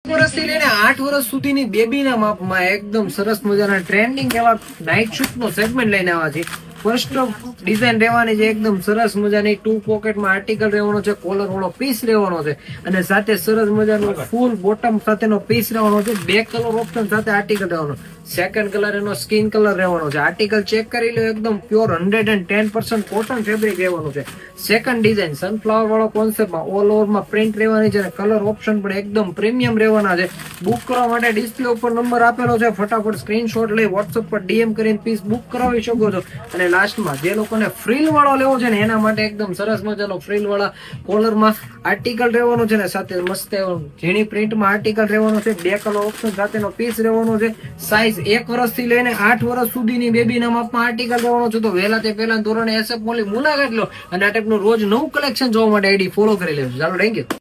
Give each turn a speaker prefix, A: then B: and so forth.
A: વર્ષથી લઈને 8 વર્ષ સુધીની બેબીના માપમાં એકદમ સરસ મજાના ટ્રેન્ડિંગ એવા નાઇટ શૂટ નો સેગમેન્ટ લઈને આવ્યા છે. ફર્સ્ટ ડિઝાઇન રહેવાની છે એકદમ સરસ મજાની 2 પોકેટમાં આર્ટિકલ રહેવાનો છે, કોલર વાળો પીસ રહેવાનો છે અને સાથે સરસ મજાનો ફૂલ બોટમ સાથેનો પીસ રહેવાનો છે. 2 કલર ઓપ્શન સાથે આર્ટિકલ રહેવાનો. સેકન્ડ કલર એનો સ્કિન કલર રહેવાનો છે. આર્ટિકલ ચેક કરી લો, એકદમ પ્યોર 110% કોટન ફેબ્રિક રહેવાનું છે. સેકન્ડ ડિઝાઇન સનફ્લાવર વાળો કોન્સેપ્ટમાં ઓલ ઓવરમાં પ્રિન્ટ રહેવાની છે અને કલર ઓપ્શન પણ એકદમ પ્રીમિયમ રહેવાના છે. બુક કરવા માટે ડિસ્પ્લે ઉપર નંબર આપેલો છે, ફટાફટ સ્ક્રીનશોટ લઈ વોટ્સઅપ પર ડીએમ કરીને પીસ બુક કરાવી શકો છો. અને લાસ્ટમાં જે લોકોને ફ્રીલ વાળો લેવો છે ને એના માટે એકદમ સરસ મજાનો ફ્રીલ વાળા કોલરમાં આર્ટિકલ રહેવાનો છે ને સાથે મસ્ત ઝીણી પ્રિન્ટમાં આર્ટિકલ રહેવાનો છે. 2 કલર ઓપ્શન સાથેનો પીસ રહેવાનો છે. સાઈઝ 1 વર્ષથી લઈને 8 વર્ષ સુધીની બેબીના માપમાં આર્ટિકલ રહેવાનો છે. તો વહેલા તે પહેલા ધોરણે એસએફ મોલની મુલાકાત લો અને આ ટાઈપનું રોજ નવું કલેક્શન જોવા માટે આઈડી ફોલો કરી લેજો. ચાલો, થેન્ક યુ.